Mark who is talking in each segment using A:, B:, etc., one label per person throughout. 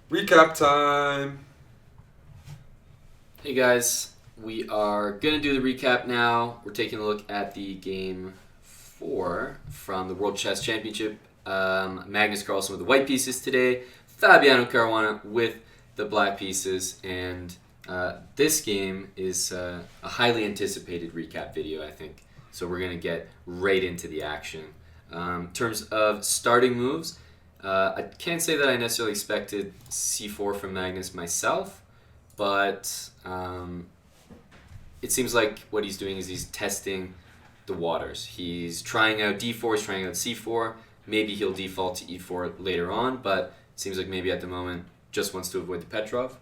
A: Recap time!
B: Hey guys, we are going to do the recap now. We're taking a look at the game 4 from the World Chess Championship. Magnus Carlsen with the white pieces today, Fabiano Caruana with the black pieces, and this game is a highly anticipated recap video, I think. So we're going to get right into the action. In terms of starting moves, I can't say that I necessarily expected c4 from Magnus myself, but it seems like what he's doing is he's testing the waters. He's trying out d4, he's trying out c4. Maybe he'll default to e4 later on, but it seems like maybe at the moment just wants to avoid the Petrov.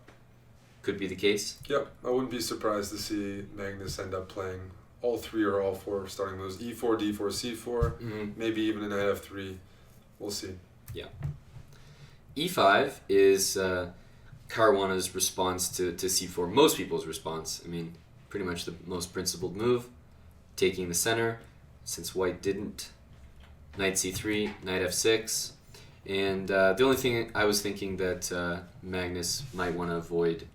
B: Could be the case.
A: Yep, I wouldn't be surprised to see Magnus end up playing all three or all four starting moves. E4, D4, C4, maybe even a knight F3. We'll see.
B: Yeah. E5 is Caruana's response to c4. Most people's response. I mean, pretty much the most principled move. Taking the center, since white didn't. Knight c3, knight f6. And the only thing I was thinking that Magnus might want to avoid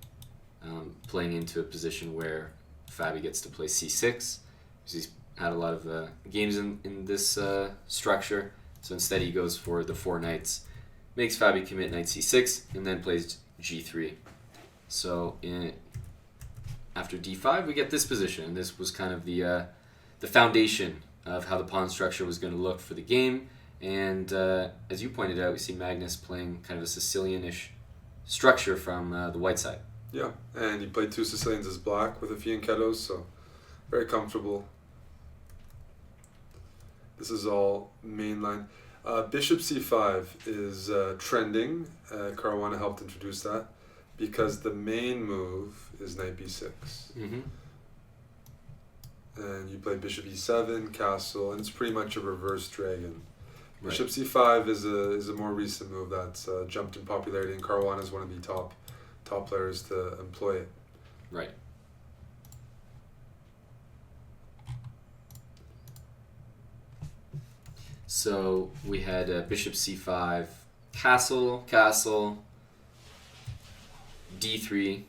B: playing into a position where Fabi gets to play c6, because he's had a lot of games in this structure. So instead he goes for the 4 knights, makes Fabi commit knight c6, and then plays g3. So after d5 we get this position, and this was kind of the foundation of how the pawn structure was going to look for the game. And as you pointed out, we see Magnus playing kind of a Sicilian-ish structure from the white side.
A: Yeah, and he played 2 Sicilians as black with a fianchettos, so very comfortable. This is all mainline. Bishop c5 is trending. Caruana helped introduce that because the main move is knight b6. And you play bishop e7, castle, and it's pretty much a reverse dragon. Right. Bishop c5 is a more recent move that's jumped in popularity, and Caruana is one of the top players to employ it.
B: Right. So we had bishop c5, castle, d3,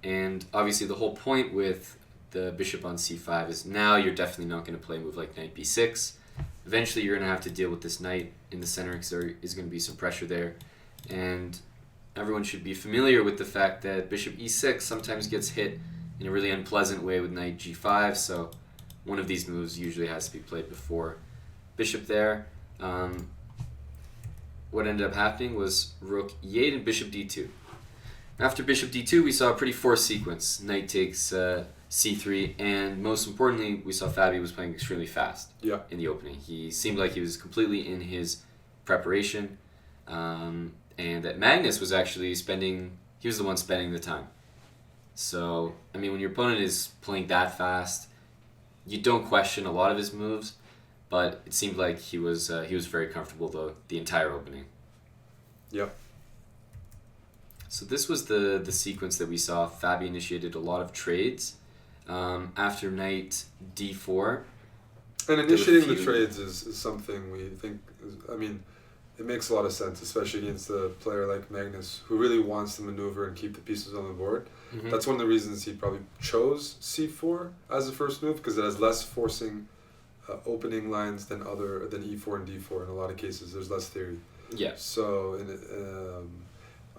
B: and obviously the whole point with the bishop on c5 is now you're definitely not going to play a move like knight b6. Eventually you're going to have to deal with this knight in the center because there is going to be some pressure there, and everyone should be familiar with the fact that bishop e6 sometimes gets hit in a really unpleasant way with knight g5, so one of these moves usually has to be played before bishop there. What ended up happening was rook e8 and bishop d2. After bishop d2 we saw a pretty forced sequence. Knight takes c3, and most importantly we saw Fabi was playing extremely fast in the opening. He seemed like he was completely in his preparation, and that Magnus was actually he was the one spending the time. So, I mean, when your opponent is playing that fast, you don't question a lot of his moves, but it seemed like he was very comfortable the entire opening.
A: Yep.
B: So this was the sequence that we saw. Fabi initiated a lot of trades after knight d4.
A: And initiating the trades is something we think, it makes a lot of sense, especially against a player like Magnus, who really wants to maneuver and keep the pieces on the board. That's one of the reasons he probably chose c4 as the first move, because it has less forcing opening lines than e4 and d4. In a lot of cases, there's less theory.
B: Yeah.
A: So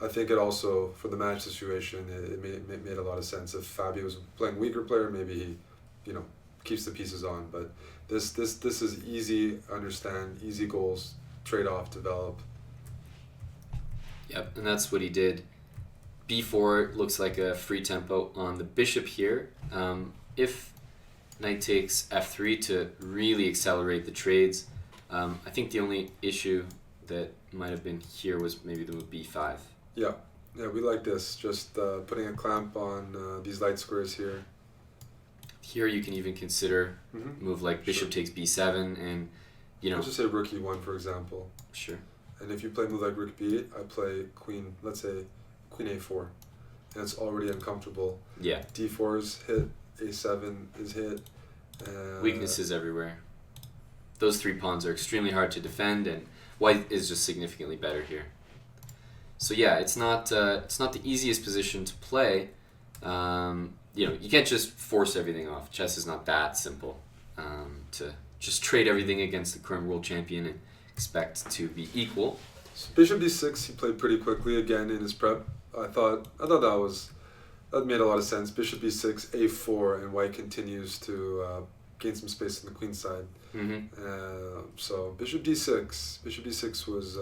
A: I think it also, for the match situation, it made a lot of sense. If Fabi was playing weaker player, maybe he, keeps the pieces on. But this is easy, understand, easy goals, trade off, develop.
B: Yep, and that's what he did. b4 looks like a free tempo on the bishop here. If knight takes f3 to really accelerate the trades, I think the only issue that might have been here was maybe the move b5.
A: Yeah, we like this. Just putting a clamp on these light squares here.
B: Here you can even consider a move like bishop takes b7, and
A: Let's just say rook e1, for example.
B: Sure.
A: And if you play a move like rook b8, I play queen, let's say queen a4, and it's already uncomfortable.
B: Yeah.
A: d4 is hit, a7 is hit.
B: Weaknesses everywhere. those 3 pawns are extremely hard to defend, and white is just significantly better here. So yeah, it's not the easiest position to play. You can't just force everything off. Chess is not that simple to just trade everything against the current world champion and expect to be equal.
A: So bishop d6, he played pretty quickly again in his prep. I thought that made a lot of sense. Bishop b6, a4, and white continues to gain some space on the queen side. So bishop d6 was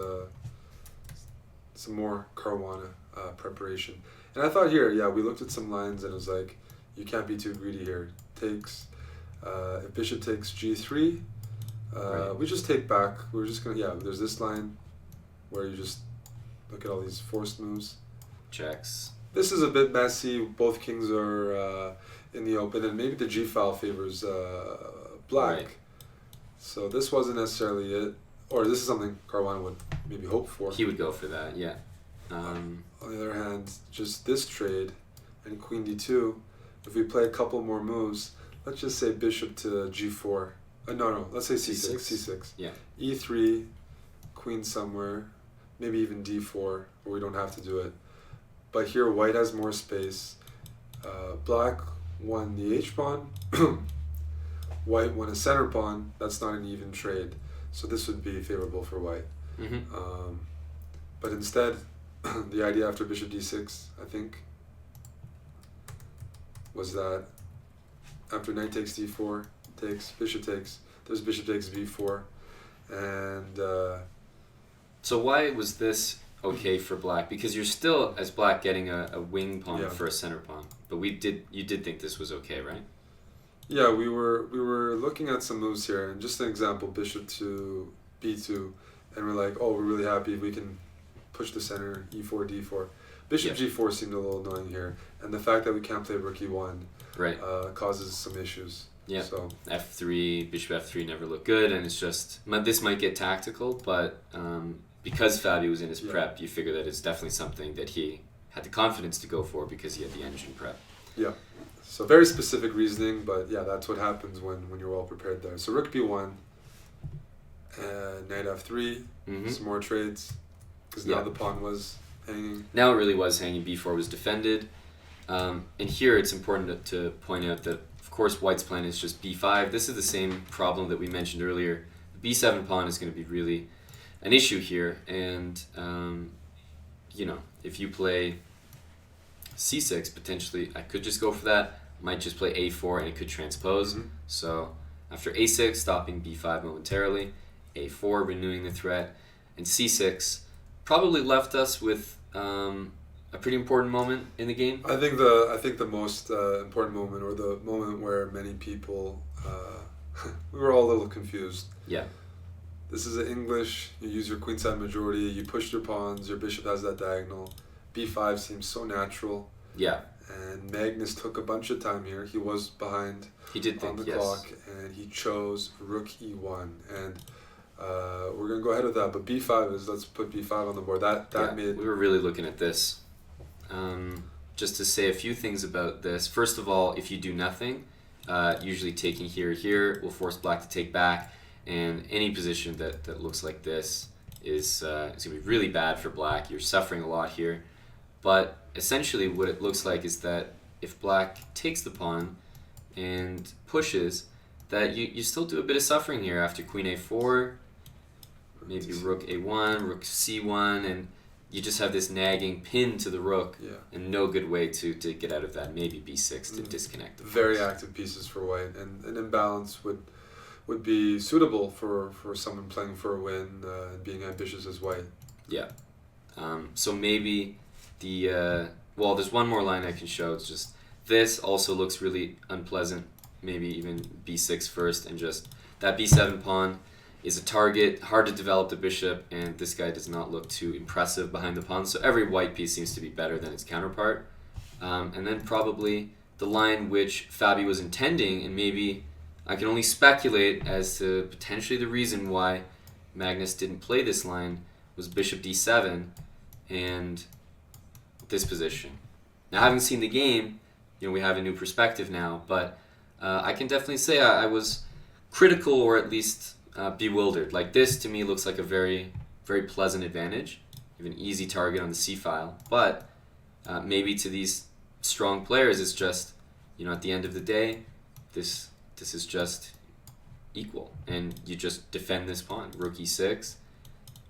A: some more Caruana preparation. And I thought here, we looked at some lines and it was like, you can't be too greedy here. Takes, if bishop takes g3,
B: right.
A: We just take back. We're just going to, there's this line where you just look at all these forced moves.
B: Checks.
A: This is a bit messy. Both kings are in the open, and maybe the g file favors black. Right. So this wasn't necessarily it. Or this is something Caruana would maybe hope for.
B: He would go for that, yeah.
A: On the other hand, just this trade and queen d2, if we play a couple more moves, let's just say bishop to g4. Let's say c6.
B: Yeah.
A: e3, queen somewhere, maybe even d4, where we don't have to do it. But here white has more space. Black won the h-pawn. White won a center pawn. That's not an even trade. So this would be favorable for white. But instead, the idea after bishop d6, I think, was that after knight takes d4, bishop takes, there's bishop takes b4. And
B: so why was this okay for black? Because you're still, as black, getting a wing pawn for a center pawn. But you did think this was okay, right?
A: Yeah, we were looking at some moves here, and just an example, bishop to b2, and we're like, oh, we're really happy if we can push the center, e4, d4. Bishop g4 seemed a little annoying here, and the fact that we can't play rook e1 causes some issues.
B: Yeah,
A: so
B: f3, bishop f3 never looked good, and it's just, this might get tactical, but because Fabi was in his prep, you figure that it's definitely something that he had the confidence to go for because he had the engine prep.
A: Yeah. So very specific reasoning, but that's what happens when you're well prepared there. So rook b1, knight f3, some more trades, because now the pawn was hanging.
B: Now it really was hanging, b4 was defended. And here it's important to point out that, of course, white's plan is just b5. This is the same problem that we mentioned earlier. The b7 pawn is going to be really an issue here, and if you play c6, potentially I could just go for that. Might just play a4 and it could transpose. So after a6, stopping b5 momentarily, a4 renewing the threat, and c6 probably left us with a pretty important moment in the game.
A: I think the most important moment, or the moment where many people we were all a little confused.
B: Yeah.
A: This is English. You use your queenside majority. You push your pawns. Your bishop has that diagonal. b5 seems so natural.
B: Yeah.
A: And Magnus took a bunch of time here. He was behind on the clock, and he chose rook e1. And we're going to go ahead with that. But b5 is, let's put b5 on the board. That made...
B: We were really looking at this. Just to say a few things about this. First of all, if you do nothing, usually taking here will force black to take back. And any position that looks like this is going to be really bad for black. You're suffering a lot here. But essentially what it looks like is that if black takes the pawn and pushes, that you still do a bit of suffering here after queen a4, maybe rook a1, rook c1, and you just have this nagging pin to the rook, and no good way to get out of that. Maybe b6 to disconnect the
A: very active pieces for white, and an imbalance would be suitable for someone playing for a win, being ambitious as white.
B: Yeah. So maybe there's one more line I can show. It's just this also looks really unpleasant. Maybe even b6 first, and just that b7 pawn is a target, hard to develop the bishop, and this guy does not look too impressive behind the pawn. So every white piece seems to be better than its counterpart. And then probably the line which Fabi was intending, and maybe I can only speculate as to potentially the reason why Magnus didn't play this line, was bishop d7 and this position. Now, having seen the game, we have a new perspective now, but I can definitely say I was critical, or at least bewildered. Like this to me looks like a very, very pleasant advantage. You have an easy target on the c file, but maybe to these strong players, it's just, at the end of the day, this is just equal, and you just defend this pawn. Rook e6.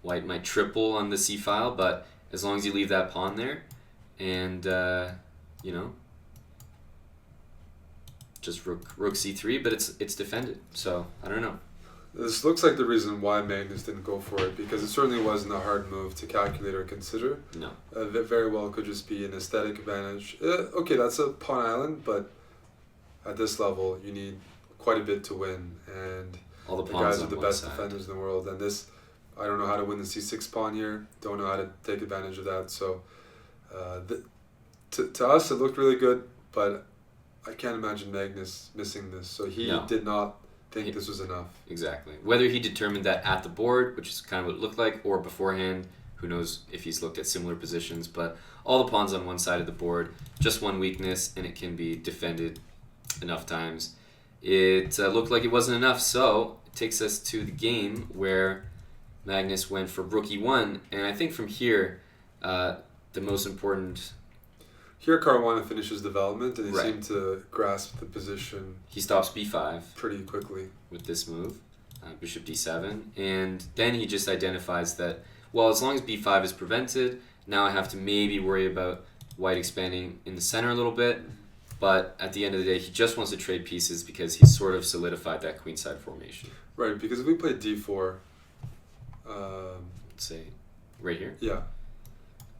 B: White might triple on the c file, but as long as you leave that pawn there, and just rook c3, but it's defended. So I don't know.
A: This looks like the reason why Magnus didn't go for it, because it certainly wasn't a hard move to calculate or consider.
B: No.
A: It very well could just be an aesthetic advantage. Okay, that's a pawn island, but at this level, you need quite a bit to win, and
B: all the
A: guys are the best defenders in the world. And this, I don't know how to win the c6 pawn here. Don't know how to take advantage of that. So, to us, it looked really good, but I can't imagine Magnus missing this. So he did not think this was enough.
B: Exactly. Whether he determined that at the board, which is kind of what it looked like, or beforehand, who knows if he's looked at similar positions, but all the pawns on one side of the board, just one weakness, and it can be defended enough times. It looked like it wasn't enough, so it takes us to the game where Magnus went for rook e1, and I think from here, the most important...
A: Here Caruana finishes development, and he seemed to grasp the position.
B: He stops b5
A: pretty quickly
B: with this move, bishop d7, and then he just identifies that, well, as long as b5 is prevented, now I have to maybe worry about white expanding in the center a little bit, but at the end of the day, he just wants to trade pieces because he's sort of solidified that queenside formation.
A: Right, because if we play d4...
B: let's say, right here?
A: Yeah.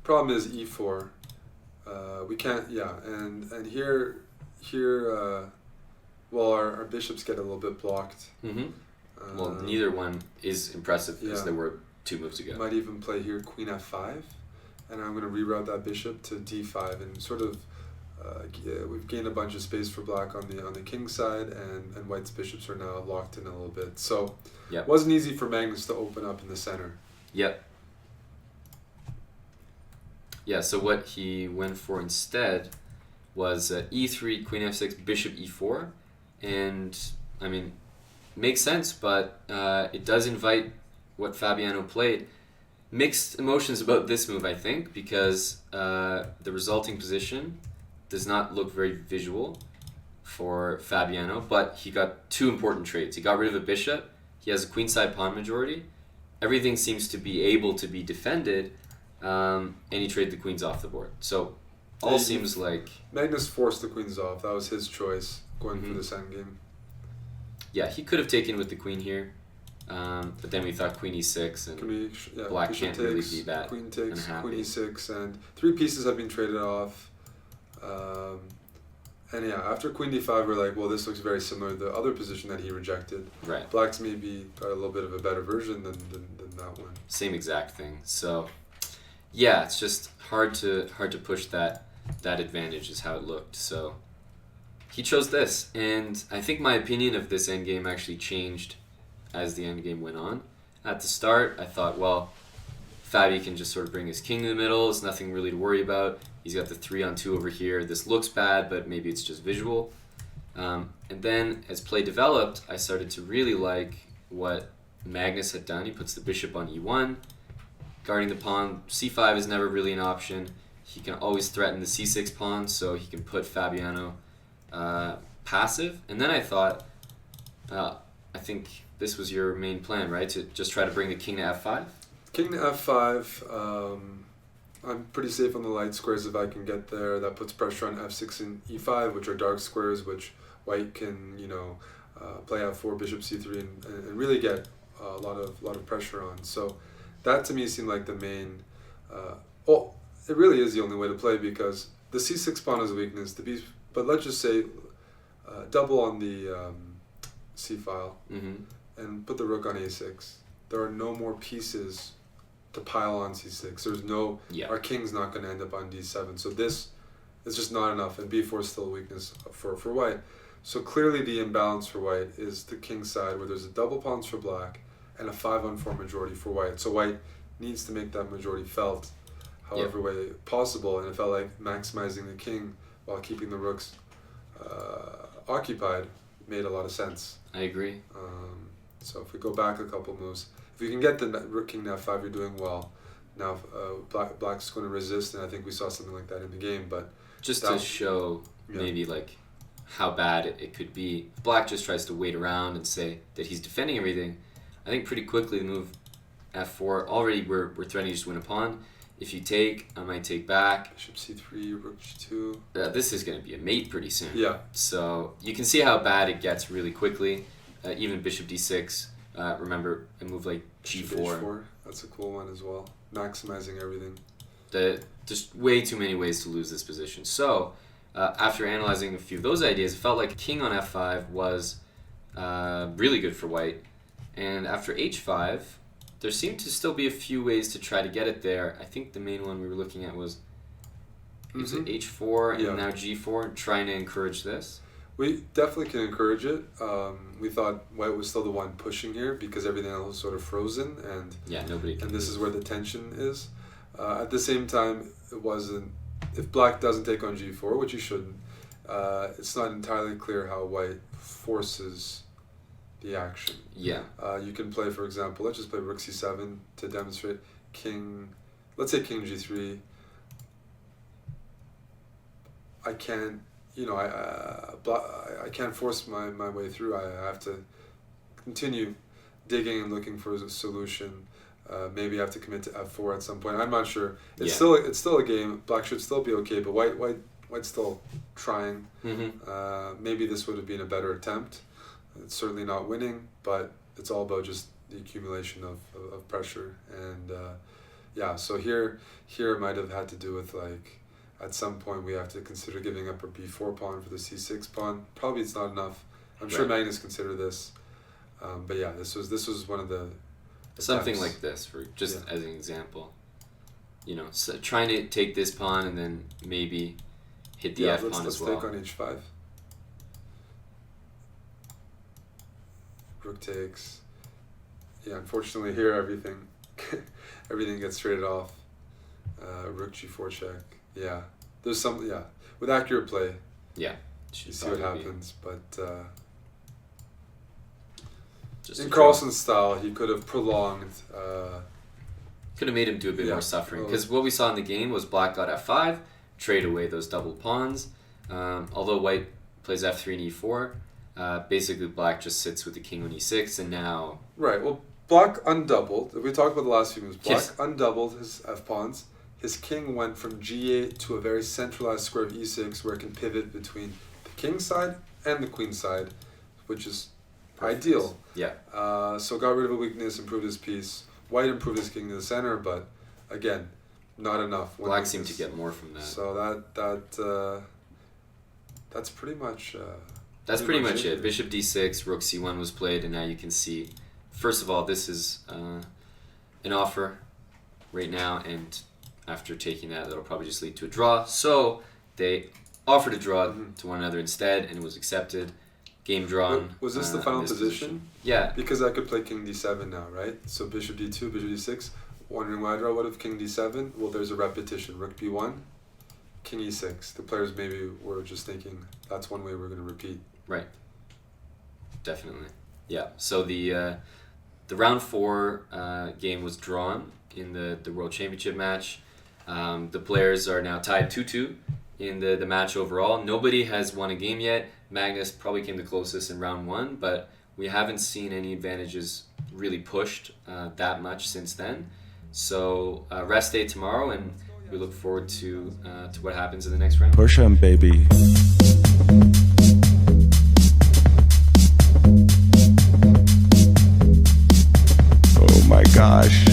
A: Problem is e4. We can't, and here, well, our bishops get a little bit blocked.
B: Mm-hmm. Well, neither one is impressive as there were 2 moves ago.
A: Might even play here queen f5, and I'm going to reroute that bishop to d5, and sort of, we've gained a bunch of space for black on the king side, and white's bishops are now locked in a little bit. So, it wasn't easy for Magnus to open up in the center.
B: Yep. Yeah, so what he went for instead was e3, queen f6, bishop e4, and, I mean, makes sense, but it does invite what Fabiano played. Mixed emotions about this move, I think, because the resulting position does not look very visual for Fabiano, but he got 2 important trades. He got rid of a bishop, he has a queenside pawn majority, everything seems to be able to be defended, and he traded the queens off the board. So, all seems like...
A: Magnus forced the queens off. That was his choice, going for this endgame.
B: Yeah, he could have taken with the queen here, but then we thought queen e6, and black can't really be that
A: queen takes,
B: unhappy.
A: Queen e6, and 3 pieces have been traded off. And after queen d5, we're like, well, this looks very similar to the other position that he rejected.
B: Right.
A: Black's maybe got a little bit of a better version than that one.
B: Same exact thing. So... yeah, it's just hard to push that advantage is how it looked. So he chose this, and I think my opinion of this endgame actually changed as the endgame went on. At the start, I thought, well, Fabi can just sort of bring his king in the middle. It's nothing really to worry about. He's got the 3-on-2 over here. This looks bad, but maybe it's just visual. And then as play developed, I started to really like what Magnus had done. He puts the bishop on e1. Guarding the pawn, c5 is never really an option. He can always threaten the c6 pawn, so he can put Fabiano passive. And then I thought, I think this was your main plan, right? To just try to bring the king to f5?
A: King to f5, I'm pretty safe on the light squares if I can get there. That puts pressure on f6 and e5, which are dark squares, which white can, play f4, bishop c3, and really get a lot of pressure on. So that to me seemed like the main, it really is the only way to play, because the c6 pawn is a weakness, but let's just say double on the c file and put the rook on a6. There are no more pieces to pile on c6. There's no, our king's not going to end up on d7. So this is just not enough, and b4 is still a weakness for white. So clearly the imbalance for white is the king side, where there's a double pawns for black and a 5-on-4 majority for white. So white needs to make that majority felt however way possible, and it felt like maximizing the king while keeping the rooks occupied made a lot of sense.
B: I agree.
A: So if we go back a couple moves, if you can get the rook king to f5, you're doing well. Now black's going to resist, and I think we saw something like that in the game. But
B: just to show maybe like how bad it could be, black just tries to wait around and say that he's defending everything. I think pretty quickly the move f4, already we're threatening to just win a pawn. If you take, I might take back.
A: Bishop c3, rook g2.
B: This is going to be a mate pretty soon.
A: Yeah.
B: So you can see how bad it gets really quickly. Even bishop d6. Remember a move like g4.
A: h4. That's a cool one as well. Maximizing everything.
B: Just way too many ways to lose this position. So after analyzing a few of those ideas, it felt like king on f5 was really good for white. And after h5, there seemed to still be a few ways to try to get it there. I think the main one we were looking at was h4 and now g4, trying to encourage this.
A: We definitely can encourage it. We thought white was still the one pushing here because everything else was sort of frozen, and
B: nobody can.
A: And this is where the tension is. At the same time, it wasn't. If black doesn't take on g4, which he shouldn't, it's not entirely clear how white forces the action.
B: Yeah.
A: You can play, for example, let's just play rook c7 to demonstrate king. Let's say king g3. I can't. I can't force my way through. I have to continue digging and looking for a solution. Maybe I have to commit to f4 at some point. I'm not sure. It's still a game. Black should still be okay, but white's still trying. Maybe this would have been a better attempt. It's certainly not winning, but it's all about just the accumulation of pressure. And so here it might have had to do with like, at some point we have to consider giving up our b4 pawn for the c6 pawn. Probably it's not enough. I'm sure Magnus considered this. But yeah, this was one of the
B: something like this, for just as an example. So trying to take this pawn and then maybe hit the f pawn as well.
A: Let's take on h5. Rook takes. Yeah, unfortunately here everything gets traded off. Rook g4 check. Yeah, there's some. Yeah, with accurate play.
B: Yeah,
A: you see what happens, but in CARLSEN's style, he could have prolonged.
B: Could have made him do a bit more suffering, because what we saw in the game was black got f5, trade away those double pawns. Although white plays f3 and e4, basically black just sits with the king on e6, and now.
A: Right. Well, black undoubled. If we talk about the last few moves, black undoubled his f pawns. His king went from g8 to a very centralized square of e6 where it can pivot between the king side and the queen side, which is ideal.
B: Yeah.
A: So got rid of a weakness, improved his piece. White improved his king to the center, but again, not enough.
B: Black seemed to get more from that.
A: So that's pretty much.
B: That's pretty much it. Bishop d6, rook c1 was played, and now you can see. First of all, this is an offer right now, and after taking that, that'll probably just lead to a draw. So they offered a draw to one another instead, and it was accepted. Game drawn.
A: Was this the final position?
B: Yeah.
A: Because I could play king d7 now, right? So bishop d2, bishop d6. Wondering why I draw. What if king d7? Well, there's a repetition. Rook b1, king e6. The players maybe were just thinking that's one way we're going to repeat.
B: Right. Definitely. Yeah. So the round 4 game was drawn in the World Championship match. The players are now tied 2-2 in the match overall. Nobody has won a game yet. Magnus probably came the closest in round 1, but we haven't seen any advantages really pushed that much since then. So rest day tomorrow, and we look forward to what happens in the next round.
C: Push him, baby. Oh my gosh.